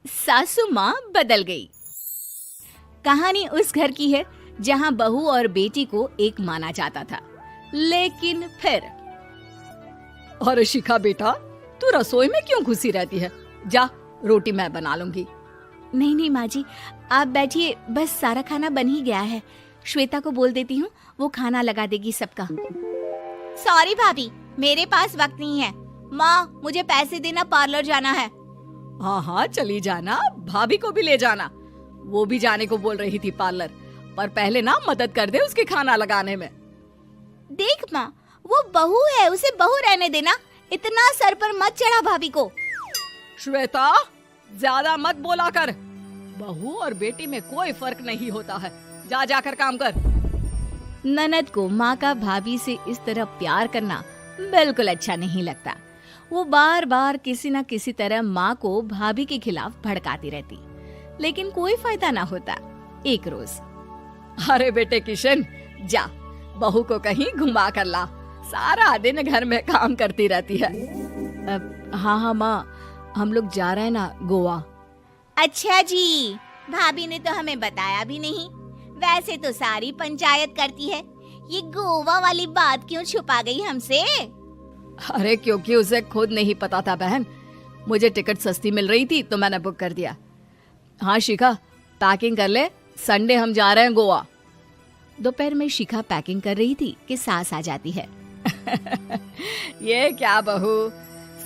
सासू माँ बदल गई। कहानी उस घर की है जहाँ बहू और बेटी को एक माना जाता था, लेकिन फिर अरे शिखा बेटा, तू रसोई में क्यों घुसी रहती है? जा, रोटी मैं बना लूंगी। नहीं नहीं माँ जी, आप बैठिए, बस सारा खाना बन ही गया है। श्वेता को बोल देती हूँ, वो खाना लगा देगी सबका। सॉरी भाभी, मेरे पास वक्त नहीं है। माँ, मुझे पैसे देना, पार्लर जाना है। हाँ हाँ चली जाना, भाभी को भी ले जाना। वो भी जाने को बोल रही थी पार्लर, पर पहले ना मदद कर दे उसके खाना लगाने में। देख माँ, वो बहू है, उसे बहू रहने देना, इतना सर पर मत चढ़ा भाभी को। श्वेता, ज्यादा मत बोला कर। बहू और बेटी में कोई फर्क नहीं होता है। जा जाकर काम कर। ननद को माँ का भाभी से इस तरह प्यार करना बिल्कुल अच्छा नहीं लगता। वो बार बार किसी न किसी तरह माँ को भाभी के खिलाफ भड़काती रहती, लेकिन कोई फायदा ना होता। एक रोज, अरे बेटे किशन, जा बहू को कहीं घुमा कर ला, सारा दिन घर में काम करती रहती है। हाँ हाँ माँ, हम लोग जा रहे हैं ना गोवा। अच्छा जी, भाभी ने तो हमें बताया भी नहीं। वैसे तो सारी पंचायत करती है, ये गोवा वाली बात क्यों छुपा गई हमसे? अरे क्योंकि उसे खुद नहीं पता था बहन। मुझे टिकट सस्ती मिल रही थी तो मैंने बुक कर दिया। हाँ शिखा, पैकिंग कर ले, संडे हम जा रहे हैं गोवा। दोपहर में शिखा पैकिंग कर रही थी कि सास आ जाती है। ये क्या बहू,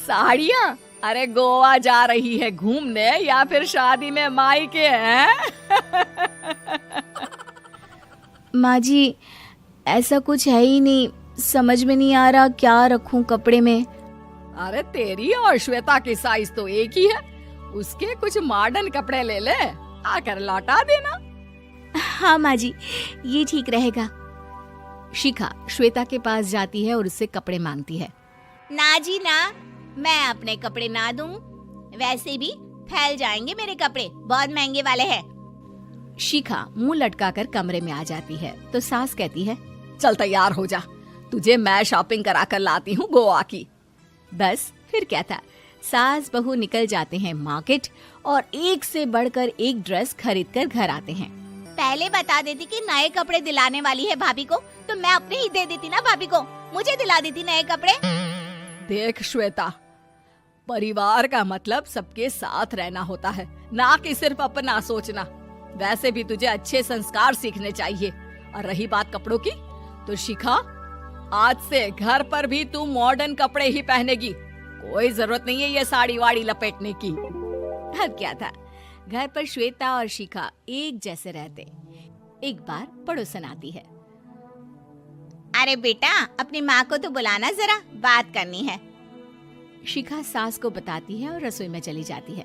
साड़ियाँ? अरे गोवा जा रही है घूमने या फिर शादी में मायके हैं? माँ जी, ऐसा कुछ है ही नहीं, समझ में नहीं आ रहा क्या रखूं कपड़े में। अरे तेरी और श्वेता की साइज तो एक ही है, उसके कुछ मॉडर्न कपड़े ले ले, आकर लौटा देना। हाँ माँ जी, ये ठीक रहेगा। शिखा श्वेता के पास जाती है और उससे कपड़े मांगती है। ना जी ना, मैं अपने कपड़े ना दूं, वैसे भी फैल जाएंगे मेरे कपड़े, बहुत महंगे वाले हैं। शिखा मुंह लटकाकर कमरे में आ जाती है तो सास कहती है, चल तैयार हो जा, तुझे मैं शॉपिंग करा कर लाती हूँ गोवा की। बस फिर क्या था, सास बहू निकल जाते हैं मार्केट और एक से बढ़कर एक ड्रेस खरीद कर घर आते हैं। पहले बता देती कि नए कपड़े दिलाने वाली है भाभी को, तो मैं अपने ही दे देती ना भाभी को, मुझे दिला देती नए कपड़े। देख श्वेता, परिवार का मतलब सबके साथ रहना होता है, ना कि सिर्फ अपना सोचना। वैसे भी तुझे अच्छे संस्कार सीखने चाहिए। और रही बात कपड़ों की, तो शिखा, आज से घर पर भी तू मॉडर्न कपड़े ही पहनेगी। कोई जरूरत नहीं है ये साड़ी वाड़ी लपेटने की। अब क्या था, घर पर श्वेता और शिखा एक जैसे रहते। एक बार पड़ोसन आती है। अरे बेटा, अपनी माँ को तो बुलाना जरा, बात करनी है। शिखा सास को बताती है और रसोई में चली जाती है।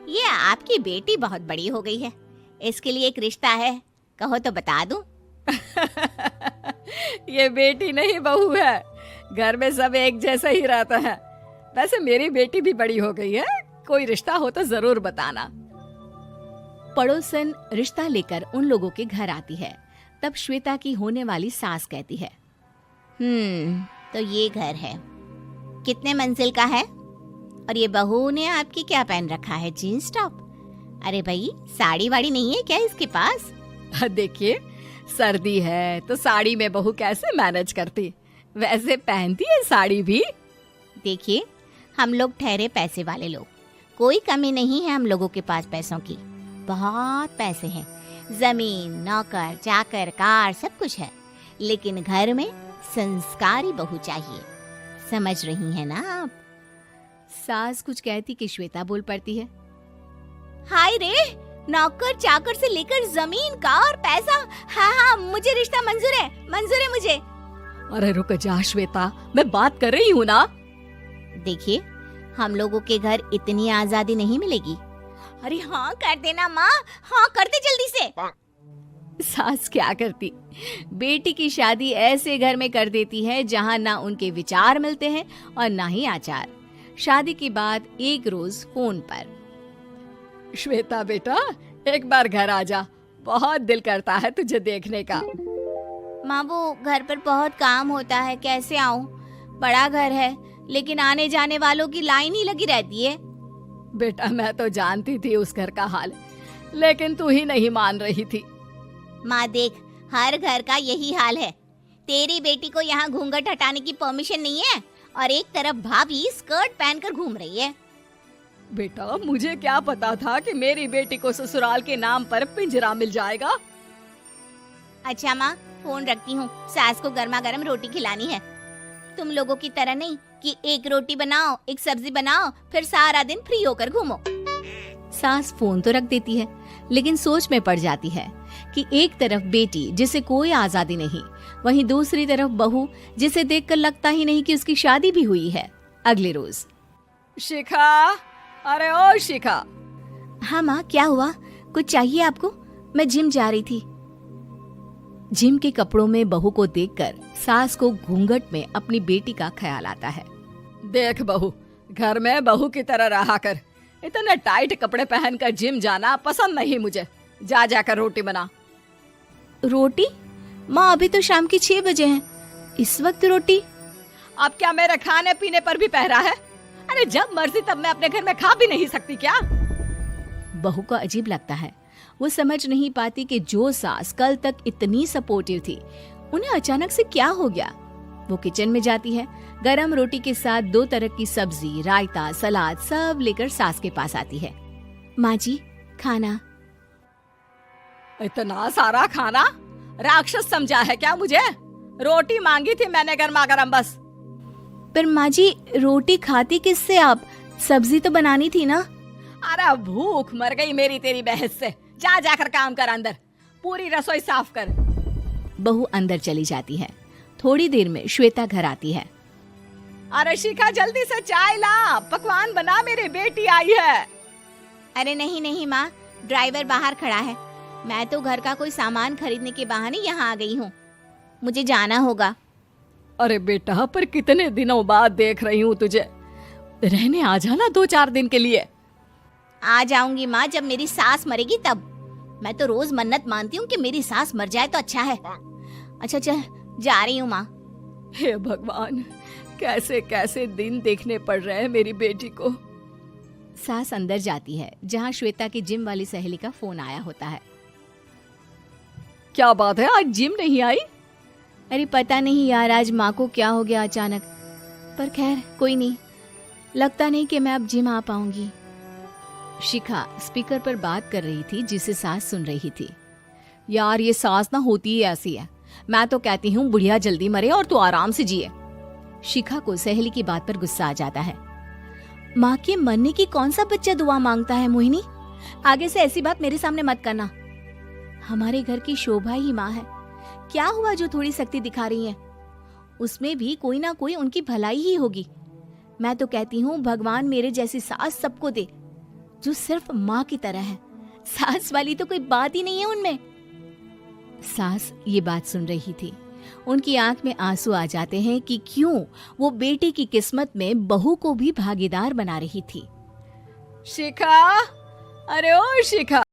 ये आपकी बेटी बहुत बड़ी हो गई है, इसके लिए एक रिश्ता है, कहो तो बता दूं। ये बेटी नहीं बहू है, घर में सब एक जैसा ही रहता है। वैसे मेरी बेटी भी बड़ी हो गई है, कोई रिश्ता हो तो जरूर बताना। पड़ोसन रिश्ता लेकर उन लोगों के घर आती है। तब श्वेता की होने वाली सास कहती है, तो ये घर है, कितने मंजिल का है? और ये बहू ने आपकी क्या पहन रखा है, जीन्स टॉप? अरे भाई, साड़ी वाड़ी नहीं है क्या इसके पास? देखिए, सर्दी है तो साड़ी में बहू कैसे मैनेज करती, वैसे पहनती है साड़ी भी। देखिए, हम लोग ठहरे पैसे वाले लोग, कोई कमी नहीं है हम लोगों के पास पैसों की, बहुत पैसे हैं, जमीन, नौकर चाकर, कार, सब कुछ है, लेकिन घर में संस्कारी बहू चाहिए। समझ रही हैं ना आप? सास कुछ कहती कि श्वेता बोल पड़ती है, हाय रे, नौकर चाकर से लेकर जमीन, कार, पैसा, हाँ हाँ मुझे रिश्ता मंजूर है मुझे। अरे रुक जा श्वेता, मैं बात कर रही हूँ ना। देखिए, हम लोगों के घर इतनी आजादी नहीं मिलेगी। अरे हाँ कर देना माँ, हाँ कर दे जल्दी से। सास क्या करती, बेटी की शादी ऐसे घर में कर देती है जहाँ ना उनके विचार मिलते हैं और ना ही आचार। शादी के बाद एक रोज फोन पर, श्वेता बेटा, एक बार घर आ जा, बहुत दिल करता है तुझे देखने का। माँ, वो घर पर बहुत काम होता है, कैसे आऊँ? बड़ा घर है, लेकिन आने जाने वालों की लाइन ही लगी रहती है। बेटा मैं तो जानती थी उस घर का हाल, लेकिन तू ही नहीं मान रही थी। माँ देख, हर घर का यही हाल है। तेरी बेटी को यहाँ घूंघट हटाने की परमिशन नहीं है और एक तरफ भाभी स्कर्ट पहनकर घूम रही है। बेटा मुझे क्या पता था कि मेरी बेटी को ससुराल के नाम पर पिंजरा मिल जाएगा। अच्छा माँ, फोन रखती हूँ, सास को गर्मा गर्म रोटी खिलानी है। तुम लोगों की तरह नहीं कि एक रोटी बनाओ, एक सब्जी बनाओ, फिर सारा दिन फ्री होकर घूमो। सास फोन तो रख देती है, लेकिन सोच में पड़ जाती है कि एक तरफ बेटी जिसे कोई आजादी नहीं, वहीं दूसरी तरफ बहू जिसे देखकर लगता ही नहीं कि उसकी शादी भी हुई है। अगले रोज। शिखा, अरे ओ शिखा। हाँ माँ, क्या हुआ? कुछ चाहिए आपको? मैं जिम जा रही थी। जिम के कपड़ों में बहू को देखकर सास को घूंघट में अपनी बेटी का ख्याल आता है। देख बहू, घर में बहू की तरह रहा कर। इतने टाइट कपड़े पहनकर जिम जाना पसंद नहीं मुझे। जा जाकर रोटी बना। रोटी? माँ अभी तो शाम के 6 बजे हैं, इस वक्त रोटी? अब क्या मेरे खाने पीने पर भी पहरा है? अरे जब मर्जी तब मैं अपने घर में खा भी नहीं सकती क्या? बहू को अजीब लगता है। वो समझ नहीं पाती कि जो सास कल तक इतनी सपोर्टिव थी, उन्हें अचानक से क्या हो गया। वो किचन में जाती है, गरम रोटी के साथ 2 तरह की सब्जी, रायता, सलाद सब लेकर सास के पास आती है। माँ जी, खाना। इतना सारा खाना? राक्षस समझा है क्या मुझे? रोटी मांगी थी मैंने गर्मा गर्म बस। पर माँ जी, रोटी खाती किससे आप? सब्जी तो बनानी थी ना। अरे भूख मर गई मेरी तेरी बहस से। जा जाकर काम कर, अंदर पूरी रसोई साफ कर। बहू अंदर चली जाती है। थोड़ी देर में श्वेता घर आती है। अरे शिखा जल्दी से चाय ला, पकवान बना, मेरी बेटी आई है। अरे नहीं नहीं माँ, ड्राइवर बाहर खड़ा है। मैं तो घर का कोई सामान खरीदने के बहाने यहाँ आ गई हूँ, मुझे जाना होगा। अरे बेटा, पर कितने दिनों बाद देख रही हूँ तुझे, रहने आ जाना 2-4 दिन के लिए। आ जाऊंगी माँ, जब मेरी सास मरेगी तब। मैं तो रोज मन्नत मानती हूँ कि मेरी सास मर जाए तो अच्छा है। अच्छा चल, जा रही हूँ माँ। हे भगवान, कैसे कैसे दिन देखने पड़ रहे हैं मेरी बेटी को। सास अंदर जाती है, जहाँ श्वेता की जिम वाली सहेली का फोन आया होता है। क्या बात है, आज जिम नहीं आई? अरे पता नहीं यार, आज माँ को क्या हो गया अचानक। पर खैर कोई नहीं, लगता नहीं कि मैं अब जिम आ पाऊंगी। शिखा स्पीकर पर बात कर रही थी, जिसे सास सुन रही थी। यार ये सास ना होती ही ऐसी है। मैं तो कहती हूँ बुढ़िया जल्दी मरे और तू आराम से जिए। शिखा को सहेली की बात पर गुस्सा आ जाता है। माँ के मरने की कौन सा बच्चा दुआ मांगता है मोहिनी? आगे से ऐसी बात मेरे सामने मत करना। हमारे घर की शोभा ही माँ है। क्या हुआ जो थोड़ी सख्ती दिखा रही है? उसमें भी कोई ना कोई उनकी भलाई ही होगी। मैं तो कहती हूँ भगवान मेरे जैसी सास सबको दे, जो सिर्फ माँ की तरह है। सास वाली तो कोई बात ही नहीं है उनमें। सास ये बात सुन रही थी। उनकी आंख में आंसू आ जाते हैं कि क्यों वो बेटे की किस्मत में बहू को भी भागीदार बना रही थी। शिखा, अरे ओ शिखा,